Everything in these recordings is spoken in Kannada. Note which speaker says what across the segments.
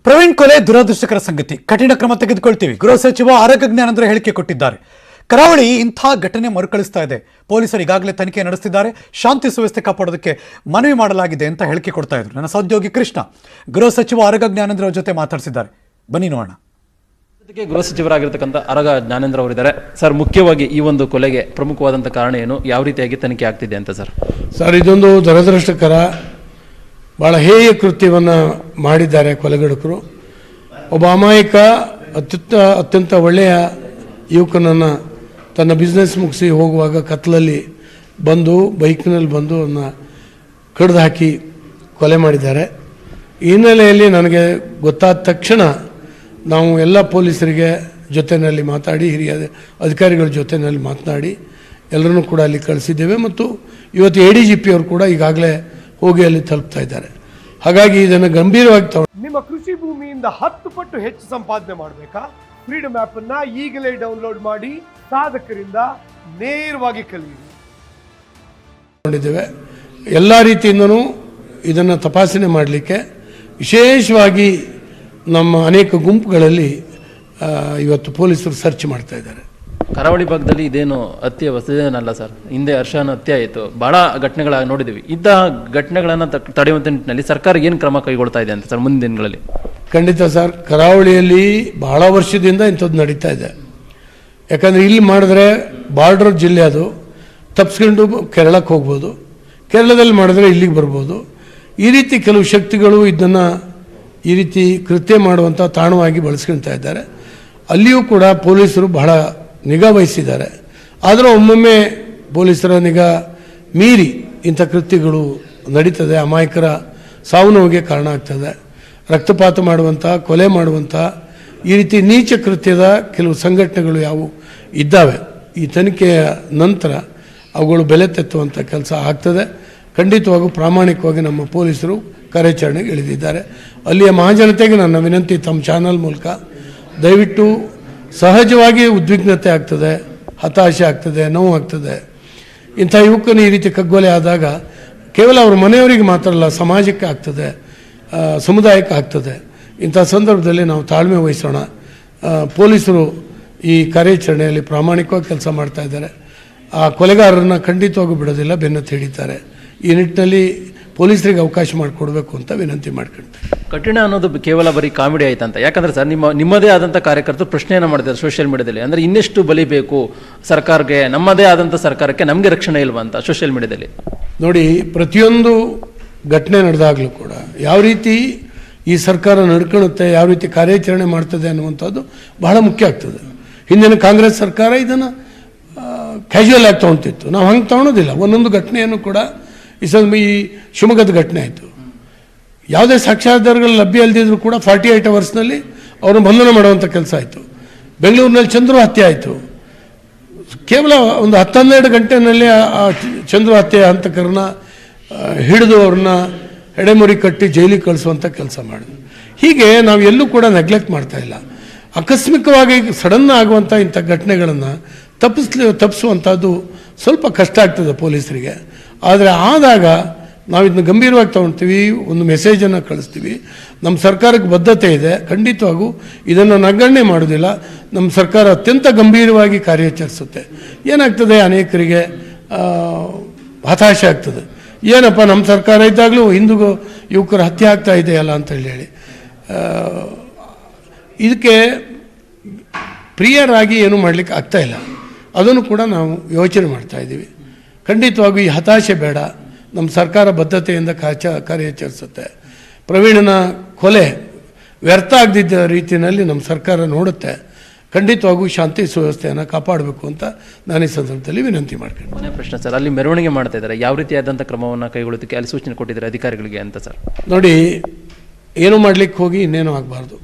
Speaker 1: ಪ್ರವೀಣ್ ಕೊಲೆ ದುರದೃಷ್ಟಕರ ಸಂಗತಿ. ಕಠಿಣ ಕ್ರಮ ತೆಗೆದುಕೊಳ್ತೀವಿ. ಗೃಹ ಸಚಿವ ಆರೋಗ್ಯ ಜ್ಞಾನೇಂದ್ರ ಹೇಳಿಕೆ ಕೊಟ್ಟಿದ್ದಾರೆ. ಕರಾವಳಿ ಇಂಥ ಘಟನೆ ಮರುಕಳಿಸ್ತಾ ಇದೆ. ಪೊಲೀಸರು ಈಗಾಗಲೇ ತನಿಖೆ ನಡೆಸುತ್ತಿದ್ದಾರೆ. ಶಾಂತಿ ಸುವ್ಯವಸ್ಥೆ ಕಾಪಾಡೋದಕ್ಕೆ ಮನವಿ ಮಾಡಲಾಗಿದೆ ಅಂತ ಹೇಳಿಕೆ ಕೊಡ್ತಾ ಇದ್ರು. ನನ್ನ ಸಹೋದ್ಯೋಗಿ ಕೃಷ್ಣ ಗೃಹ ಸಚಿವ ಆರೋಗ್ಯ ಜ್ಞಾನೇಂದ್ರ ಅವರ ಜೊತೆ ಮಾತಾಡಿಸಿದ್ದಾರೆ. ಬನ್ನಿ ನೋಡೋಣ.
Speaker 2: ಗೃಹ ಸಚಿವರಾಗಿರ್ತಕ್ಕಂಥ ಆರೋಗ್ಯ ಜ್ಞಾನೇಂದ್ರ ಅವರಿದ್ದಾರೆ. ಸರ್, ಮುಖ್ಯವಾಗಿ ಈ ಒಂದು ಕೊಲೆಗೆ ಪ್ರಮುಖವಾದಂಥ ಕಾರಣ ಏನು, ಯಾವ ರೀತಿಯಾಗಿ ತನಿಖೆ ಆಗ್ತಿದೆ ಅಂತ
Speaker 3: ಸರ್ ಇದೊಂದು ದುರದೃಷ್ಟಕರ ಭಾಳ ಹೇಯ ಕೃತ್ಯವನ್ನು ಮಾಡಿದ್ದಾರೆ ಕೊಲೆಗಡಕರು. ಒಬ್ಬ ಅಮಾಯಕ ಅತ್ಯಂತ ಒಳ್ಳೆಯ ಯುವಕನನ್ನು ತನ್ನ ಬಿಸ್ನೆಸ್ ಮುಗಿಸಿ ಹೋಗುವಾಗ ಕತ್ಲಲ್ಲಿ ಬಂದು ಬೈಕ್ನಲ್ಲಿ ಬಂದು ಅವನ್ನ ಕಡ್ದು ಹಾಕಿ ಕೊಲೆ ಮಾಡಿದ್ದಾರೆ. ಈ ಹಿನ್ನೆಲೆಯಲ್ಲಿ ನನಗೆ ಗೊತ್ತಾದ ತಕ್ಷಣ ನಾವು ಎಲ್ಲ ಪೊಲೀಸರಿಗೆ ಜೊತೆಯಲ್ಲಿ ಮಾತಾಡಿ, ಹಿರಿಯ ಅಧಿಕಾರಿಗಳ ಜೊತೆಯಲ್ಲಿ ಮಾತನಾಡಿ ಎಲ್ಲರನ್ನೂ ಕೂಡ ಅಲ್ಲಿ ಕಳಿಸಿದ್ದೇವೆ. ಮತ್ತು ಇವತ್ತು ADGP ಅವರು ಕೂಡ ಈಗಾಗಲೇ ಹೋಗಿ ಅಲ್ಲಿ ತಲುಪ್ತಾ ಇದ್ದಾರೆ. ಹಾಗಾಗಿ ಇದನ್ನು ಗಂಭೀರವಾಗಿ
Speaker 4: ನಿಮ್ಮ ಕೃಷಿ ಭೂಮಿಯಿಂದ 10 ಪಟ್ಟು ಹೆಚ್ಚು ಸಂಪಾದನೆ ಮಾಡಬೇಕಾ? ಫ್ರೀಡಮ್ ಆಪ್ ಅನ್ನ ಈಗಲೇ ಡೌನ್ಲೋಡ್ ಮಾಡಿ ಸಾಧಕರಿಂದ ನೇರವಾಗಿ ಕಲಿಯಿರಿ.
Speaker 3: ಎಲ್ಲ ರೀತಿಯಿಂದನೂ ಇದನ್ನು ತಪಾಸಣೆ ಮಾಡಲಿಕ್ಕೆ ವಿಶೇಷವಾಗಿ ನಮ್ಮ ಅನೇಕ ಗುಂಪುಗಳಲ್ಲಿ ಇವತ್ತು ಪೊಲೀಸರು ಸರ್ಚ್ ಮಾಡ್ತಾ ಇದ್ದಾರೆ.
Speaker 2: ಕರಾವಳಿ ಭಾಗದಲ್ಲಿ ಇದೇನು ಹತ್ಯೆ ಹೊಸದೇನಲ್ಲ ಸರ್. ಹಿಂದೆ ಹರ್ಷನ ಹತ್ಯೆ ಆಯಿತು, ಬಹಳ ಘಟನೆಗಳಾಗಿ ನೋಡಿದ್ದೀವಿ. ಇಂತಹ ಘಟನೆಗಳನ್ನು ತಡೆಯುವಂಥ ನಿಟ್ಟಿನಲ್ಲಿ ಸರ್ಕಾರ ಏನು ಕ್ರಮ ಕೈಗೊಳ್ತಾ ಇದೆ ಅಂತ ಸರ್ ಮುಂದಿನ ದಿನಗಳಲ್ಲಿ?
Speaker 3: ಖಂಡಿತ ಸರ್, ಕರಾವಳಿಯಲ್ಲಿ ಬಹಳ ವರ್ಷದಿಂದ ಇಂಥದ್ದು ನಡೀತಾ ಇದೆ. ಯಾಕಂದರೆ ಇಲ್ಲಿ ಮಾಡಿದ್ರೆ ಬಾರ್ಡರ್ ಜಿಲ್ಲೆ, ಅದು ತಪ್ಪಿಸ್ಕೊಂಡು ಕೇರಳಕ್ಕೆ ಹೋಗ್ಬೋದು, ಕೇರಳದಲ್ಲಿ ಮಾಡಿದ್ರೆ ಇಲ್ಲಿಗೆ ಬರ್ಬೋದು. ಈ ರೀತಿ ಕೆಲವು ಶಕ್ತಿಗಳು ಇದನ್ನು ಈ ರೀತಿ ಕೃತ್ಯ ಮಾಡುವಂಥ ತಾಣವಾಗಿ ಬಳಸ್ಕೊಳ್ತಾ ಇದ್ದಾರೆ. ಅಲ್ಲಿಯೂ ಕೂಡ ಪೊಲೀಸರು ಬಹಳ ನಿಗಾ ವಹಿಸಿದ್ದಾರೆ. ಆದರೂ ಒಮ್ಮೊಮ್ಮೆ ಪೊಲೀಸರ ನಿಗಾ ಮೀರಿ ಇಂಥ ಕೃತ್ಯಗಳು ನಡೀತದೆ. ಅಮಾಯಕರ ಸಾವು ನೋವಿಗೆ ಕಾರಣ ಆಗ್ತದೆ. ರಕ್ತಪಾತ ಮಾಡುವಂಥ, ಕೊಲೆ ಮಾಡುವಂಥ ಈ ರೀತಿ ನೀಚ ಕೃತ್ಯದ ಕೆಲವು ಸಂಘಟನೆಗಳು ಯಾವುವು ಇದ್ದಾವೆ, ಈ ತನಿಖೆಯ ನಂತರ ಅವುಗಳು ಬೆಲೆ ತೆತ್ತುವಂಥ ಕೆಲಸ ಆಗ್ತದೆ. ಖಂಡಿತವಾಗೂ ಪ್ರಾಮಾಣಿಕವಾಗಿ ನಮ್ಮ ಪೊಲೀಸರು ಕಾರ್ಯಾಚರಣೆಗೆ ಇಳಿದಿದ್ದಾರೆ. ಅಲ್ಲಿಯ ಮಹಾಜನತೆಗೆ ನನ್ನ ವಿನಂತಿ, ತಮ್ಮ ಚಾನಲ್ ಮೂಲಕ ದಯವಿಟ್ಟು ಸಹಜವಾಗಿ ಉದ್ವಿಗ್ನತೆ ಆಗ್ತದೆ, ಹತಾಶೆ ಆಗ್ತದೆ, ನೋವು ಆಗ್ತದೆ. ಇಂಥ ಯುವಕನು ಈ ರೀತಿ ಕಗ್ಗೊಲೆ ಆದಾಗ ಕೇವಲ ಅವ್ರ ಮನೆಯವರಿಗೆ ಮಾತ್ರ ಅಲ್ಲ, ಸಮಾಜಕ್ಕೆ ಆಗ್ತದೆ, ಸಮುದಾಯಕ್ಕೆ ಆಗ್ತದೆ. ಇಂಥ ಸಂದರ್ಭದಲ್ಲಿ ನಾವು ತಾಳ್ಮೆ ವಹಿಸೋಣ. ಪೊಲೀಸರು ಈ ಕಾರ್ಯಾಚರಣೆಯಲ್ಲಿ ಪ್ರಾಮಾಣಿಕವಾಗಿ ಕೆಲಸ ಮಾಡ್ತಾ ಇದ್ದಾರೆ. ಆ ಕೊಲೆಗಾರರನ್ನು ಖಂಡಿತವಾಗೂ ಬಿಡೋದಿಲ್ಲ, ಬೆನ್ನತ್ತಿ ಹಿಡಿತಾರೆ. ಈ ನಿಟ್ಟಿನಲ್ಲಿ ಪೊಲೀಸರಿಗೆ ಅವಕಾಶ ಮಾಡಿಕೊಡ್ಬೇಕು ಅಂತ ವಿನಂತಿ ಮಾಡ್ಕೊಳ್ತಾರೆ.
Speaker 2: ಕಠಿಣ ಅನ್ನೋದು ಕೇವಲ ಬರೀ ಕಾಮಿಡಿ ಆಯ್ತಂತ. ಯಾಕಂದ್ರೆ ಸರ್, ನಿಮ್ಮದೇ ಆದಂಥ ಕಾರ್ಯಕರ್ತರು ಪ್ರಶ್ನೆಯನ್ನು ಮಾಡಿದ್ದಾರೆ ಸೋಷಿಯಲ್ ಮೀಡಿಯಾದಲ್ಲಿ. ಅಂದರೆ ಇನ್ನೆಷ್ಟು ಬಲಿಬೇಕು ಸರ್ಕಾರಕ್ಕೆ, ನಮ್ಮದೇ ಆದಂಥ ಸರ್ಕಾರಕ್ಕೆ ನಮಗೆ ರಕ್ಷಣೆ ಇಲ್ವಾ ಅಂತ ಸೋಷಿಯಲ್ ಮೀಡಿಯಾದಲ್ಲಿ.
Speaker 3: ನೋಡಿ, ಪ್ರತಿಯೊಂದು ಘಟನೆ ನಡೆದಾಗಲೂ ಕೂಡ ಯಾವ ರೀತಿ ಈ ಸರ್ಕಾರ ನಡ್ಕೊಳ್ಳುತ್ತೆ, ಯಾವ ರೀತಿ ಕಾರ್ಯಾಚರಣೆ ಮಾಡ್ತದೆ ಅನ್ನುವಂಥದ್ದು ಬಹಳ ಮುಖ್ಯ ಆಗ್ತದೆ. ಹಿಂದಿನ ಕಾಂಗ್ರೆಸ್ ಸರ್ಕಾರ ಇದನ್ನು ಕ್ಯಾಶುವಲ್ ಆಗಿ ತೊಗೊಳ್ತಿತ್ತು. ನಾವು ಹಂಗೆ ತೊಗೊಳೋದಿಲ್ಲ. ಒಂದೊಂದು ಘಟನೆಯನ್ನು ಕೂಡ ಈ ಶಿವಮೊಗ್ಗದ ಘಟನೆ ಆಯಿತು. ಯಾವುದೇ ಸಾಕ್ಷ್ಯಾಧಾರಗಳು ಲಭ್ಯ ಇಲ್ಲದಿದ್ರೂ ಕೂಡ 48 ಅವರ್ಸ್ನಲ್ಲಿ ಅವ್ರನ್ನ ಬಂಧನ ಮಾಡುವಂಥ ಕೆಲಸ ಆಯಿತು. ಬೆಂಗಳೂರಿನಲ್ಲಿ ಚಂದ್ರು ಹತ್ಯೆ ಆಯಿತು. ಕೇವಲ ಒಂದು 10-12 ಗಂಟೆಯಲ್ಲಿ ಆ ಚಂದ್ರು ಹತ್ಯೆ ಹಂತಕರನ್ನ ಹಿಡಿದು ಅವ್ರನ್ನ ಎಡೆಮುರಿ ಕಟ್ಟಿ ಜೈಲಿಗೆ ಕಳಿಸುವಂಥ ಕೆಲಸ ಮಾಡಿದ್ರು. ಹೀಗೆ ನಾವು ಎಲ್ಲೂ ಕೂಡ ನೆಗ್ಲೆಕ್ಟ್ ಮಾಡ್ತಾ ಇಲ್ಲ. ಆಕಸ್ಮಿಕವಾಗಿ ಸಡನ್ ಆಗುವಂಥ ಇಂಥ ಘಟನೆಗಳನ್ನು ತಪ್ಪಿಸುವಂಥದ್ದು ಸ್ವಲ್ಪ ಕಷ್ಟ ಆಗ್ತದೆ ಪೊಲೀಸರಿಗೆ. ಆದರೆ ಆದಾಗ ನಾವು ಇದನ್ನ ಗಂಭೀರವಾಗಿ ತೊಗೊಳ್ತೀವಿ, ಒಂದು ಮೆಸೇಜನ್ನು ಕಳಿಸ್ತೀವಿ. ನಮ್ಮ ಸರ್ಕಾರಕ್ಕೆ ಬದ್ಧತೆ ಇದೆ. ಖಂಡಿತವಾಗೂ ಇದನ್ನು ನಗಣ್ಯ ಮಾಡೋದಿಲ್ಲ. ನಮ್ಮ ಸರ್ಕಾರ ಅತ್ಯಂತ ಗಂಭೀರವಾಗಿ ಕಾರ್ಯಾಚರಿಸುತ್ತೆ. ಏನಾಗ್ತದೆ, ಅನೇಕರಿಗೆ ಹತಾಶೆ ಆಗ್ತದೆ. ಏನಪ್ಪ, ನಮ್ಮ ಸರ್ಕಾರ ಇದ್ದಾಗಲೂ ಹಿಂದೂ ಯುವಕರ ಹತ್ಯೆ ಆಗ್ತಾ ಇದೆಯಲ್ಲ ಅಂತ ಹೇಳಿ ಇದಕ್ಕೆ ಪ್ರಿಯರಾಗಿ ಏನೂ ಮಾಡಲಿಕ್ಕೆ ಆಗ್ತಾ ಇಲ್ಲ. ಅದನ್ನು ಕೂಡ ನಾವು ಯೋಚನೆ ಮಾಡ್ತಾ ಇದ್ದೀವಿ. ಖಂಡಿತವಾಗೂ ಈ ಹತಾಶೆ ಬೇಡ. ನಮ್ಮ ಸರ್ಕಾರ ಬದ್ಧತೆಯಿಂದ ಕಾರ್ಯಾಚರಿಸುತ್ತೆ. ಪ್ರವೀಣನ ಕೊಲೆ ವ್ಯರ್ಥ ಆಗದಿದ್ದ ರೀತಿಯಲ್ಲಿ ನಮ್ಮ ಸರ್ಕಾರ ನೋಡುತ್ತೆ. ಖಂಡಿತವಾಗೂ ಶಾಂತಿ ಸುವ್ಯವಸ್ಥೆಯನ್ನು ಕಾಪಾಡಬೇಕು ಅಂತ ನಾನು ಈ ಸಂದರ್ಭದಲ್ಲಿ ವಿನಂತಿ ಮಾಡ್ತೀನಿ.
Speaker 2: ಮನೆ ಪ್ರಶ್ನೆ ಸರ್, ಅಲ್ಲಿ ಮೆರವಣಿಗೆ ಮಾಡ್ತಾ ಇದ್ದಾರೆ, ಯಾವ ರೀತಿಯಾದಂಥ ಕ್ರಮವನ್ನು ಕೈಗೊಳ್ಳೋದಕ್ಕೆ ಅಲ್ಲಿ ಸೂಚನೆ ಕೊಟ್ಟಿದ್ದಾರೆ ಅಧಿಕಾರಿಗಳಿಗೆ ಅಂತ ಸರ್?
Speaker 3: ನೋಡಿ, ಏನು ಮಾಡಲಿಕ್ಕೆ ಹೋಗಿ ಇನ್ನೇನು ಆಗಬಾರ್ದು.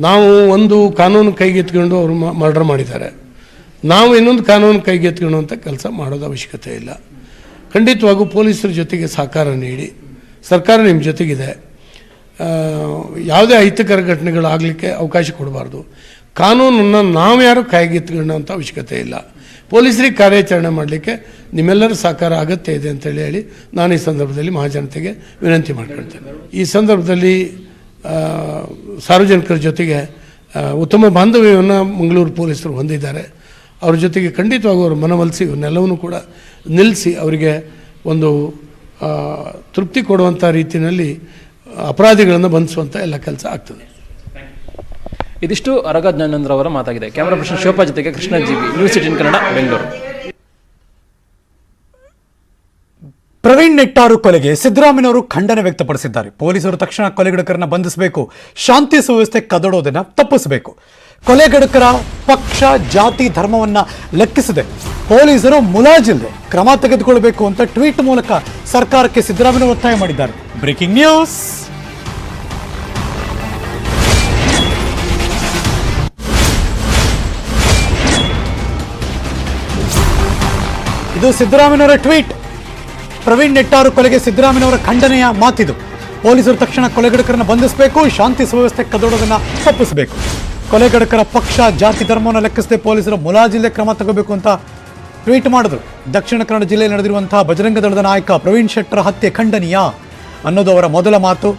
Speaker 3: ನಾವು ಒಂದು ಕಾನೂನು ಕೈಗೆತ್ಕೊಂಡು ಅವರು ಮರ್ಡರ್ ಮಾಡಿದ್ದಾರೆ, ನಾವು ಇನ್ನೊಂದು ಕಾನೂನು ಕೈಗೆತ್ಕೊಳ್ಳುವಂಥ ಕೆಲಸ ಮಾಡೋದು ಅವಶ್ಯಕತೆ ಇಲ್ಲ. ಖಂಡಿತವಾಗೂ ಪೊಲೀಸರ ಜೊತೆಗೆ ಸಹಕಾರ ನೀಡಿ, ಸರ್ಕಾರ ನಿಮ್ಮ ಜೊತೆಗಿದೆ. ಯಾವುದೇ ಅಹಿತಕರ ಘಟನೆಗಳಾಗಲಿಕ್ಕೆ ಅವಕಾಶ ಕೊಡಬಾರ್ದು. ಕಾನೂನನ್ನು ನಾವು ಯಾರು ಕೈಗೆತ್ಕೊಳ್ಳೋಂಥ ಅವಶ್ಯಕತೆ ಇಲ್ಲ. ಪೊಲೀಸರಿಗೆ ಕಾರ್ಯಾಚರಣೆ ಮಾಡಲಿಕ್ಕೆ ನಿಮ್ಮೆಲ್ಲರ ಸಹಕಾರ ಅಗತ್ಯ ಇದೆ ಅಂತೇಳಿ ನಾನು ಈ ಸಂದರ್ಭದಲ್ಲಿ ಮಹಾಜನತೆಗೆ ವಿನಂತಿ ಮಾಡ್ಕೊಳ್ತೇನೆ. ಈ ಸಂದರ್ಭದಲ್ಲಿ ಸಾರ್ವಜನಿಕರ ಜೊತೆಗೆ ಉತ್ತಮ ಬಾಂಧವ್ಯವನ್ನು ಮಂಗಳೂರು ಪೊಲೀಸರು ಹೊಂದಿದ್ದಾರೆ. ಅವ್ರ ಜೊತೆಗೆ ಖಂಡಿತವಾಗೂ ಅವರು ಮನವೊಲಿಸಿ ಇವನ್ನೆಲ್ಲವನ್ನೂ ಕೂಡ ನಿಲ್ಲಿಸಿ ಅವರಿಗೆ ಒಂದು ತೃಪ್ತಿ ಕೊಡುವಂಥ ರೀತಿಯಲ್ಲಿ ಅಪರಾಧಿಗಳನ್ನು ಬಂಧಿಸುವಂಥ ಎಲ್ಲ ಕೆಲಸ ಆಗ್ತದೆ.
Speaker 2: ಇದಿಷ್ಟು ಅರಗ ಜ್ಞಾನೇಂದ್ರ ಅವರ ಮಾತಾಗಿದೆ. ಕ್ಯಾಮರಾ ಪರ್ಸನ್ ಶಿವಪ್ಪ ಜೊತೆಗೆ ಕೃಷ್ಣ ಜೀವಿ, ನ್ಯೂಸ್ 18 ಕನ್ನಡ, ಬೆಂಗಳೂರು.
Speaker 1: ಪ್ರವೀಣ್ ನೆಟ್ಟಾರು ಕೊಲೆಗೆ ಸಿದ್ದರಾಮಯ್ಯನವರು ಖಂಡನೆ ವ್ಯಕ್ತಪಡಿಸಿದ್ದಾರೆ. ಪೊಲೀಸರು ತಕ್ಷಣ ಕೊಲೆಗಡಕರನ್ನ ಬಂಧಿಸಬೇಕು, ಶಾಂತಿ ಸುವ್ಯವಸ್ಥೆ ಕದಡೋದನ್ನ ತಪ್ಪಿಸಬೇಕು. ಕೊಲೆಗಡಕರ ಪಕ್ಷ, ಜಾತಿ, ಧರ್ಮವನ್ನ ಲೆಕ್ಕಿಸದೆ ಪೊಲೀಸರು ಮುಲಾಜಿಲ್ಲದೆ ಕ್ರಮ ತೆಗೆದುಕೊಳ್ಳಬೇಕು ಅಂತ ಟ್ವೀಟ್ ಮೂಲಕ ಸರ್ಕಾರಕ್ಕೆ ಸಿದ್ದರಾಮಯ್ಯ ಒತ್ತಾಯ ಮಾಡಿದ್ದಾರೆ. Breaking news. ಇದು ಸಿದ್ದರಾಮಯ್ಯನವರ ಟ್ವೀಟ್. ಪ್ರವೀಣ್ ನೆಟ್ಟಾರು ಕೊಲೆಗೆ ಸಿದ್ದರಾಮಯ್ಯನವರ ಖಂಡನೆಯ ಮಾತಿದು. ಪೊಲೀಸರು ತಕ್ಷಣ ಕೊಲೆಗಡಕರನ್ನು ಬಂಧಿಸಬೇಕು, ಶಾಂತಿ ಸುವ್ಯವಸ್ಥೆ ಕದಡೋದನ್ನ ತಪ್ಪಿಸಬೇಕು. ಕೊಲೆಗಡಕರ ಪಕ್ಷ, ಜಾತಿ, ಧರ್ಮವನ್ನು ಲೆಕ್ಕಿಸದೆ ಪೊಲೀಸರು ಮುಲಾಜಿಲ್ಲದೆ ಕ್ರಮ ತಗೋಬೇಕು ಅಂತ ಟ್ವೀಟ್ ಮಾಡಿದ್ರು. ದಕ್ಷಿಣ ಕನ್ನಡ ಜಿಲ್ಲೆಯಲ್ಲಿ ನಡೆದಿರುವಂತಹ ಬಜರಂಗ ದಳದ ನಾಯಕ ಪ್ರವೀಣ್ ಶೆಟ್ಟರ ಹತ್ಯೆ ಖಂಡನೀಯ ಅನ್ನೋದು ಅವರ ಮೊದಲ ಮಾತು.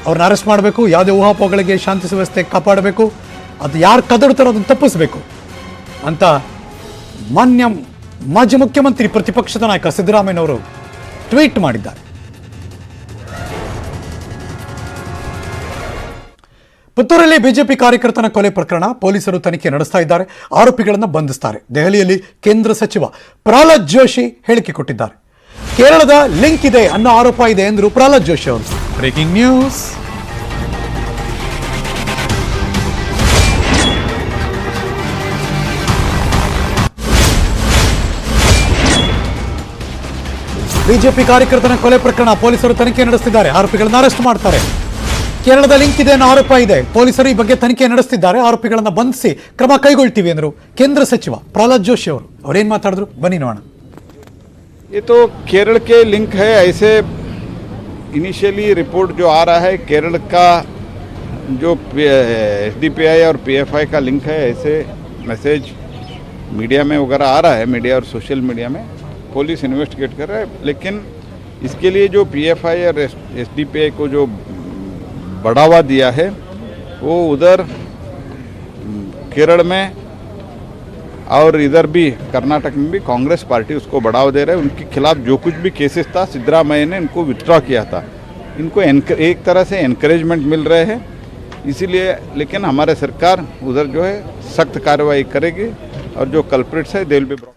Speaker 1: ಅವ್ರನ್ನ ಅರೆಸ್ಟ್ ಮಾಡಬೇಕು, ಯಾವುದೇ ಊಹಾಪೋಹಗಳಿಗೆ ಶಾಂತಿ ಸುವ್ಯವಸ್ಥೆ ಕಾಪಾಡಬೇಕು, ಅದು ಯಾರು ಕದಡುತ್ತಾರೋ ಅದನ್ನು ತಪ್ಪಿಸಬೇಕು ಅಂತ ಮಾಜಿ ಮುಖ್ಯಮಂತ್ರಿ ಪ್ರತಿಪಕ್ಷದ ನಾಯಕ ಸಿದ್ದರಾಮಯ್ಯನವರು ಟ್ವೀಟ್ ಮಾಡಿದ್ದಾರೆ. ಪುತ್ತೂರಲ್ಲಿ ಬಿಜೆಪಿ ಕಾರ್ಯಕರ್ತನ ಕೊಲೆ ಪ್ರಕರಣ ಪೊಲೀಸರು ತನಿಖೆ ನಡೆಸ್ತಾ ಇದ್ದಾರೆ. ಆರೋಪಿಗಳನ್ನು ಬಂಧಿಸ್ತಾರೆ. ದೆಹಲಿಯಲ್ಲಿ ಕೇಂದ್ರ ಸಚಿವ ಪ್ರಹ್ಲಾದ್ ಜೋಶಿ ಹೇಳಿಕೆ ಕೊಟ್ಟಿದ್ದಾರೆ. ಕೇರಳದ ಲಿಂಕ್ ಇದೆ ಅನ್ನೋ ಆರೋಪ ಇದೆ ಎಂದರು ಪ್ರಹ್ಲಾದ್ ಜೋಶಿ ಅವರು. Breaking news. ಬಿಜೆಪಿ ಕಾರ್ಯಕರ್ತನ ಕೊಲೆ ಪ್ರಕರಣ ಪೊಲೀಸರು ತನಿಖೆ ನಡೆಸುತ್ತಿದ್ದಾರೆ. ಆರೋಪಿಗಳನ್ನು ಅರೆಸ್ಟ್ ಮಾಡ್ತಾರೆ. ಕೇರಳದ ಲಿಂಕ್ ಇದೆ ಅನ್ನೋ ಆರೋಪ ಇದೆ. ಪೊಲೀಸರು ಈ ಬಗ್ಗೆ ತನಿಖೆ ನಡೆಸುತ್ತಿದ್ದಾರೆ. ಆರೋಪಿಗಳನ್ನು ಬಂಧಿಸಿ ಕ್ರಮ ಕೈಗೊಳ್ತೀವಿ ಎಂದರು ಕೇಂದ್ರ ಸಚಿವ ಪ್ರಹ್ಲಾದ್ ಜೋಶಿ ಅವರು. ಅವರೇನು ಮಾತಾಡಿದ್ರು ಬನ್ನಿ ನೋಡೋಣ.
Speaker 5: ये तो केरल के लिंक है. ऐसे इनिशियली रिपोर्ट जो आ रहा है केरल का जो एसडीपीआई और पीएफआई का लिंक है, ऐसे मैसेज मीडिया में वगैरह आ रहा है, मीडिया और सोशल मीडिया में. पुलिस इन्वेस्टिगेट कर रहा है, लेकिन इसके लिए जो पीएफआई और एसडीपीआई को जो बढ़ावा दिया है वो उधर केरल में और इधर भी कर्नाटक में भी कांग्रेस पार्टी उसको बढ़ावा दे रहे हैं. उनके खिलाफ जो कुछ भी केसेस था सिद्धरामैया ने इनको विथड्रॉ किया था. इनको एक तरह से एनकरेजमेंट मिल रहे हैं इसीलिए. लेकिन हमारे सरकार उधर जो है सख्त कार्रवाई करेगी और जो कल्प्रिट्स है they will be brought.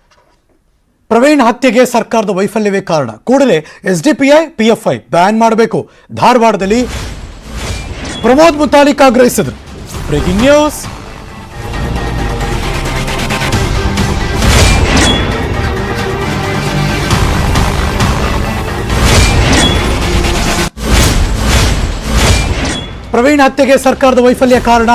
Speaker 1: Praveen ಹತ್ಯೆಗೆ ಸರ್ಕಾರದ ವೈಫಲ್ಯವೇ ಕಾರಣ. ಕೂಡಲೇ ಎಸ್ಡಿಪಿಐ, ಪಿಎಫ್ಐ ಬ್ಯಾನ್ ಮಾಡಬೇಕು. ಧಾರವಾಡದಲ್ಲಿ ಪ್ರಮೋದ್ ಮುತಾಲಿಕ್ ಆಗ್ರಹಿಸಿದರು. Breaking news. ಪ್ರವೀಣ್ ಹತ್ಯೆಗೆ ಸರ್ಕಾರದ ವೈಫಲ್ಯ ಕಾರಣ.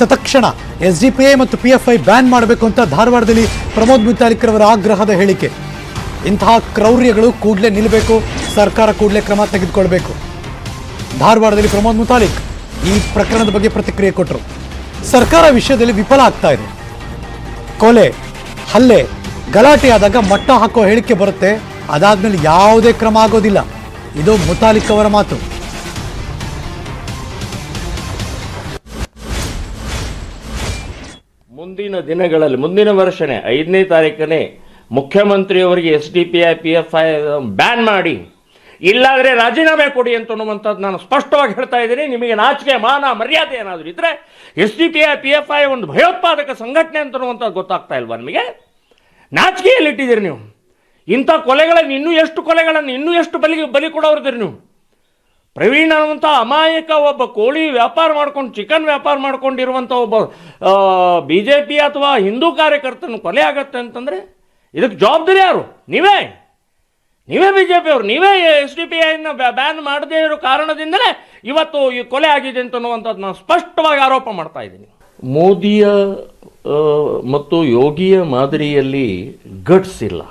Speaker 1: ತತ್ಕ್ಷಣ ಎಸ್ಡಿಪಿಐ ಮತ್ತು ಪಿಎಫ್ಐ ಬ್ಯಾನ್ ಮಾಡಬೇಕು ಅಂತ ಧಾರವಾಡದಲ್ಲಿ ಪ್ರಮೋದ್ ಮುತಾಲಿಕ್ ರವರ ಆಗ್ರಹದ ಹೇಳಿಕೆ. ಇಂತಹ ಕ್ರೌರ್ಯಗಳು ಕೂಡಲೇ ನಿಲ್ಲಬೇಕು, ಸರ್ಕಾರ ಕೂಡಲೇ ಕ್ರಮ ತೆಗೆದುಕೊಳ್ಬೇಕು. ಧಾರವಾಡದಲ್ಲಿ ಪ್ರಮೋದ್ ಮುತಾಲಿಕ್ ಈ ಪ್ರಕರಣದ ಬಗ್ಗೆ ಪ್ರತಿಕ್ರಿಯೆ ಕೊಟ್ಟರು. ಸರ್ಕಾರ ವಿಷಯದಲ್ಲಿ ವಿಫಲ ಆಗ್ತಾ ಇದೆ. ಕೊಲೆ, ಹಲ್ಲೆ, ಗಲಾಟೆ ಆದಾಗ ಮಟ್ಟ ಹಾಕೋ ಹೇಳಿಕೆ ಬರುತ್ತೆ, ಅದಾದ್ಮೇಲೆ ಯಾವುದೇ ಕ್ರಮ ಆಗೋದಿಲ್ಲ. ಇದು ಮುತಾಲಿಕ್ ಅವರ ಮಾತು.
Speaker 6: ಮುಂದಿನ ದಿನಗಳಲ್ಲಿ, ಮುಂದಿನ ವರ್ಷನೇ 5ನೇ ತಾರೀಕನೇ ಮುಖ್ಯಮಂತ್ರಿಯವರಿಗೆ SDPI PFI ಬ್ಯಾನ್ ಮಾಡಿ, ಇಲ್ಲಾಂದರೆ ರಾಜೀನಾಮೆ ಕೊಡಿ ಅಂತನ್ನುವಂಥದ್ದು ನಾನು ಸ್ಪಷ್ಟವಾಗಿ ಹೇಳ್ತಾ ಇದ್ದೀನಿ. ನಿಮಗೆ ನಾಚಿಕೆ, ಮಾನ, ಮರ್ಯಾದೆ ಏನಾದರೂ ಇದ್ದರೆ SDPI PFI ಒಂದು ಭಯೋತ್ಪಾದಕ ಸಂಘಟನೆ ಅಂತನ್ನುವಂಥದ್ದು ಗೊತ್ತಾಗ್ತಾ ಇಲ್ವಾ ನಿಮಗೆ? ನಾಚಿಕೆಯಲ್ಲಿಟ್ಟಿದ್ದೀರಿ ನೀವು. ಇಂಥ ಕೊಲೆಗಳನ್ನು ಇನ್ನೂ ಎಷ್ಟು ಬಲಿ ಕೊಡೋರಿದ್ದೀರಿ ನೀವು. ಪ್ರವೀಣ್ ಅನ್ನುವಂಥ ಅಮಾಯಕ ಒಬ್ಬ ಕೋಳಿ ವ್ಯಾಪಾರ ಮಾಡ್ಕೊಂಡು, ಚಿಕನ್ ವ್ಯಾಪಾರ ಮಾಡ್ಕೊಂಡಿರುವಂಥ ಒಬ್ಬ BJP ಅಥವಾ ಹಿಂದೂ ಕಾರ್ಯಕರ್ತನ ಕೊಲೆ ಆಗತ್ತೆ ಅಂತಂದರೆ ಇದಕ್ಕೆ ಜವಾಬ್ದಾರಿ ಯಾರು? ನೀವೇ BJP ಅವರು, ನೀವೇ SDPIನ ಬ್ಯಾನ್ ಮಾಡದೇ ಇರೋ ಕಾರಣದಿಂದಲೇ ಇವತ್ತು ಈ ಕೊಲೆ ಆಗಿದೆ ಅಂತನ್ನುವಂಥದ್ದು ನಾನು ಸ್ಪಷ್ಟವಾಗಿ ಆರೋಪ ಮಾಡ್ತಾ ಇದ್ದೀನಿ. ಮೋದಿಯ ಮತ್ತು ಯೋಗಿಯ ಮಾದರಿಯಲ್ಲಿ ಗಟ್ಸ್ ಇಲ್ಲ,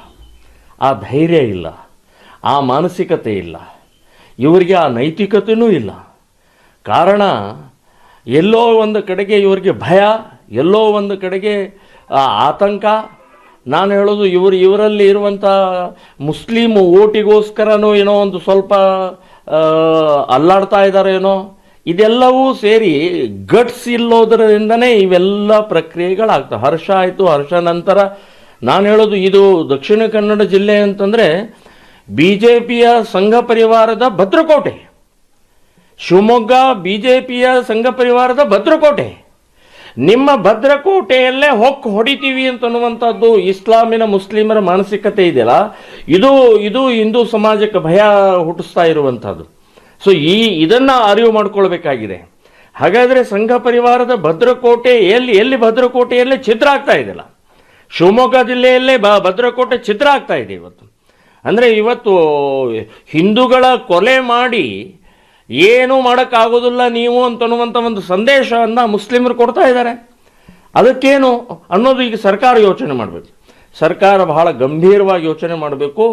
Speaker 6: ಆ ಧೈರ್ಯ ಇಲ್ಲ, ಆ ಮಾನಸಿಕತೆ ಇಲ್ಲ, ಇವರಿಗೆ ಆ ನೈತಿಕತೆಯೂ ಇಲ್ಲ. ಕಾರಣ ಎಲ್ಲೋ ಒಂದು ಕಡೆಗೆ ಇವರಿಗೆ ಭಯ, ಎಲ್ಲೋ ಒಂದು ಕಡೆಗೆ ಆತಂಕ. ನಾನು ಹೇಳೋದು ಇವರಲ್ಲಿ ಇರುವಂಥ ಮುಸ್ಲಿಂ ಓಟಿಗೋಸ್ಕರನೂ ಏನೋ ಒಂದು ಸ್ವಲ್ಪ ಅಲ್ಲಾಡ್ತಾ ಇದ್ದಾರೇನೋ, ಇದೆಲ್ಲವೂ ಸೇರಿ ಗಟ್ಸ್ ಇಲ್ಲೋದ್ರಿಂದನೇ ಇವೆಲ್ಲ ಪ್ರಕ್ರಿಯೆಗಳಾಗ್ತವೆ. ಹರ್ಷ ಆಯಿತು, ಹರ್ಷ ನಂತರ ನಾನು ಹೇಳೋದು ಇದು ದಕ್ಷಿಣ ಕನ್ನಡ ಜಿಲ್ಲೆ ಅಂತಂದರೆ BJPಯ ಸಂಘ ಪರಿವಾರದ ಭದ್ರಕೋಟೆ. ಶಿವಮೊಗ್ಗ BJPಯ ಸಂಘ ಪರಿವಾರದ ಭದ್ರಕೋಟೆ. ನಿಮ್ಮ ಭದ್ರಕೋಟೆಯಲ್ಲೇ ಹೊಡಿತೀವಿ ಅಂತನ್ನುವಂಥದ್ದು ಇಸ್ಲಾಮಿನ ಮುಸ್ಲಿಮರ ಮಾನಸಿಕತೆ ಇದೆಯಲ್ಲ, ಇದು ಹಿಂದೂ ಸಮಾಜಕ್ಕೆ ಭಯ ಹುಟ್ಟಿಸ್ತಾ ಇರುವಂಥದ್ದು. ಸೊ ಇದನ್ನು ಅರಿವು ಮಾಡ್ಕೊಳ್ಬೇಕಾಗಿದೆ. ಹಾಗಾದರೆ ಸಂಘ ಪರಿವಾರದ ಭದ್ರಕೋಟೆ ಎಲ್ಲಿ ಭದ್ರಕೋಟೆಯಲ್ಲೇ ಛಿದ್ರ ಆಗ್ತಾ ಇದೆಯಲ್ಲ, ಶಿವಮೊಗ್ಗ ಜಿಲ್ಲೆಯಲ್ಲೇ ಭದ್ರಕೋಟೆ ಛಿದ್ರ ಆಗ್ತಾ ಇದೆ ಇವತ್ತು. ಅಂದರೆ ಇವತ್ತು ಹಿಂದೂಗಳ ಕೊಲೆ ಮಾಡಿ ಏನೂ ಮಾಡೋಕ್ಕಾಗೋದಿಲ್ಲ ನೀವು ಅಂತನ್ನುವಂಥ ಒಂದು ಸಂದೇಶವನ್ನು ಮುಸ್ಲಿಮರು ಕೊಡ್ತಾ ಇದ್ದಾರೆ. ಅದಕ್ಕೇನು ಅನ್ನೋದು ಈಗ ಸರ್ಕಾರ ಯೋಚನೆ ಮಾಡಬೇಕು. ಸರ್ಕಾರ ಬಹಳ ಗಂಭೀರವಾಗಿ ಯೋಚನೆ ಮಾಡಬೇಕು.